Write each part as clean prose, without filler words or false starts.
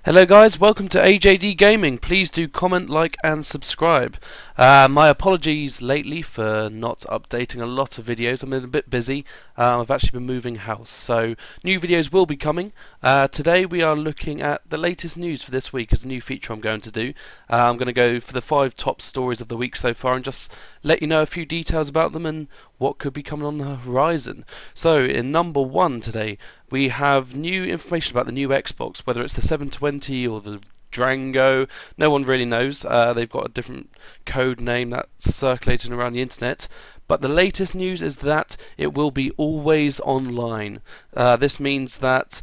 Hello guys, welcome to AJD Gaming. Please do comment, like and subscribe. My apologies lately for not updating a lot of videos. I've been a bit busy. I've actually been moving house, so new videos will be coming. Today we are looking at the latest news for this week as a new feature I'm going to do. I'm going to go for the 5 top stories of the week so far and just let you know a few details about them and what could be coming on the horizon. So in number 1 today, we have new information about the new Xbox, whether it's the 720 or the Drango. No one really knows. They've got a different code name that's circulating around the internet. But the latest news is that it will be always online. This means that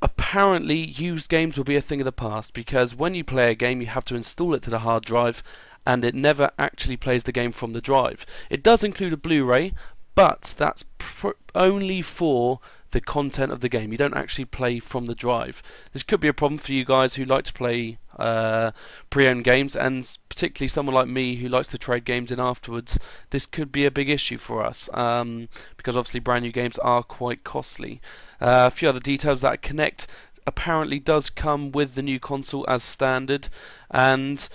apparently used games will be a thing of the past, because when you play a game you have to install it to the hard drive and it never actually plays the game from the drive. It does include a Blu-ray, but that's only for the content of the game. You don't actually play from the drive. This could be a problem for you guys who like to play pre-owned games, and particularly someone like me who likes to trade games in afterwards. This could be a big issue for us, because obviously brand new games are quite costly. A few other details: that Kinect apparently does come with the new console as standard, and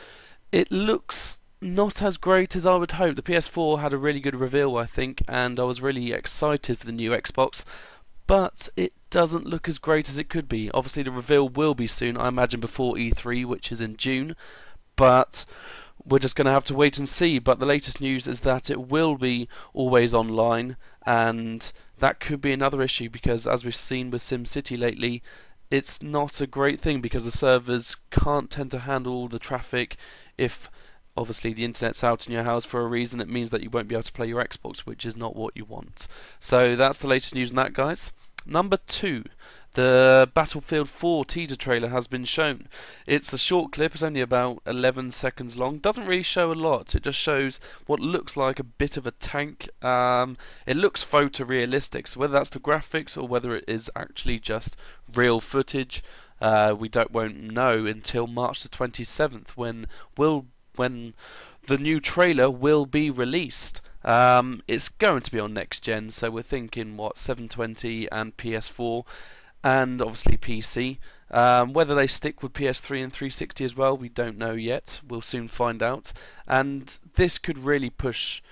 it looks not as great as I would hope. The PS4 had a really good reveal, I think, and I was really excited for the new Xbox, but it doesn't look as great as it could be. Obviously the reveal will be soon, I imagine before E3, which is in June, but we're just going to have to wait and see. But the latest news is that it will be always online, and that could be another issue, because as we've seen with SimCity lately, it's not a great thing because the servers can't tend to handle all the traffic. If obviously the internet's out in your house for a reason, it means that you won't be able to play your Xbox, which is not what you want. So that's the latest news on that, guys. Number 2, the Battlefield 4 teaser trailer has been shown. It's a short clip, it's only about 11 seconds long. Doesn't really show a lot, it just shows what looks like a bit of a tank. It looks photorealistic, so whether that's the graphics or whether it is actually just real footage, we won't know until March the 27th when the new trailer will be released. It's going to be on next gen, so we're thinking 720 and PS4 and obviously PC. Whether they stick with PS3 and 360 as well, we don't know yet. We'll soon find out. And this could really push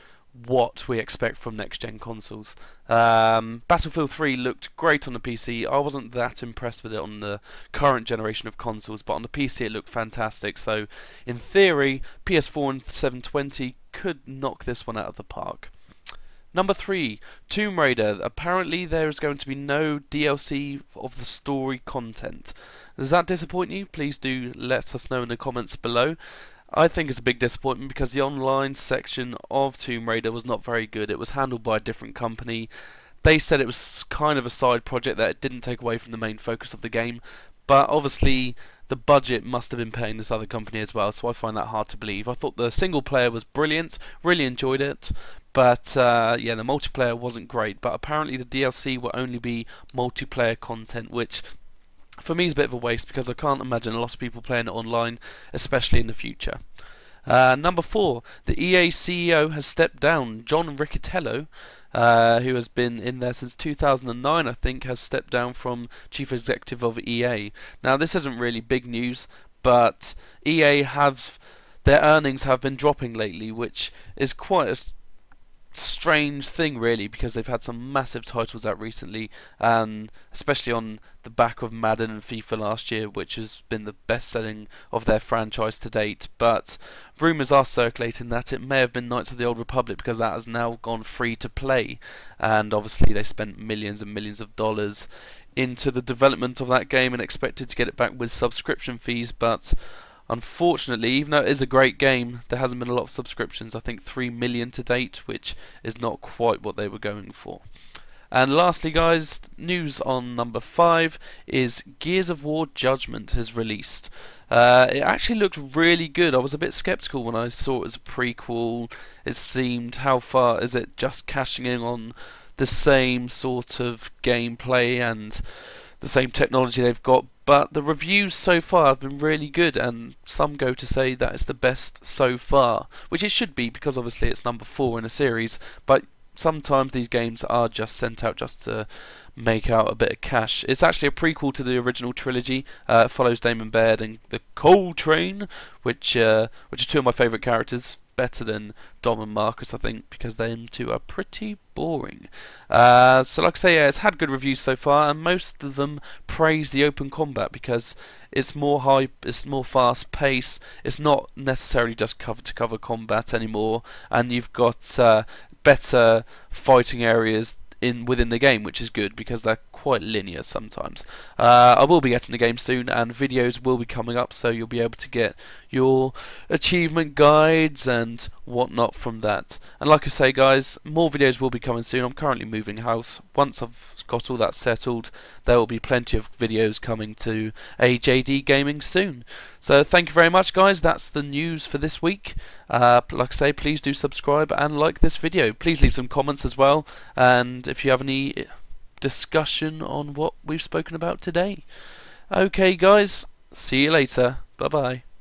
what we expect from next gen consoles. Battlefield 3 looked great on the PC. I wasn't that impressed with it on the current generation of consoles, but on the PC it looked fantastic. So in theory, PS4 and 720 could knock this one out of the park. Number 3, Tomb Raider. Apparently there is going to be no DLC of the story content. Does that disappoint you? Please do let us know in the comments below. I think it's a big disappointment because the online section of Tomb Raider was not very good. It was handled by a different company. They said it was kind of a side project, that it didn't take away from the main focus of the game, but obviously the budget must have been paying this other company as well, so I find that hard to believe. I thought the single player was brilliant, really enjoyed it, but yeah, the multiplayer wasn't great. But apparently the DLC will only be multiplayer content, which for me is a bit of a waste, because I can't imagine a lot of people playing it online, especially in the future. Number 4, the EA CEO has stepped down. John Riccitiello, who has been in there since 2009, I think, has stepped down from chief executive of EA. Now this isn't really big news, but EA their earnings have been dropping lately, which is quite a strange thing really, because they've had some massive titles out recently, and especially on the back of Madden and FIFA last year, which has been the best selling of their franchise to date. But rumours are circulating that it may have been Knights of the Old Republic, because that has now gone free to play, and obviously they spent millions and millions of dollars into the development of that game and expected to get it back with subscription fees, but unfortunately, even though it is a great game, there hasn't been a lot of subscriptions. I think 3 million to date, which is not quite what they were going for. And lastly, guys, news on number 5 is Gears of War Judgment has released. It actually looked really good. I was a bit skeptical when I saw it as a prequel. It seemed, how far is it just cashing in on the same sort of gameplay and the same technology they've got? But the reviews so far have been really good, and some go to say that it's the best so far, which it should be, because obviously it's number 4 in a series. But sometimes these games are just sent out just to make out a bit of cash. It's actually a prequel to the original trilogy. It follows Damon Baird and the Coal Train, which are two of my favourite characters. Better than Dom and Marcus, I think, because them two are pretty boring. So like I say, yeah, it's had good reviews so far, and most of them praise the open combat because it's more hype, it's more fast paced, it's not necessarily just cover-to-cover combat anymore, and you've got better fighting areas within the game, which is good because they're quite linear sometimes. I will be getting the game soon, and videos will be coming up, so you'll be able to get your achievement guides and whatnot from that. And like I say, guys, more videos will be coming soon. I'm currently moving house. Once I've got all that settled, there will be plenty of videos coming to AJD Gaming soon. So thank you very much, guys. That's the news for this week. Like I say, please do subscribe and like this video. Please leave some comments as well, and if you have any discussion on what we've spoken about today. Okay, guys, see you later. Bye bye.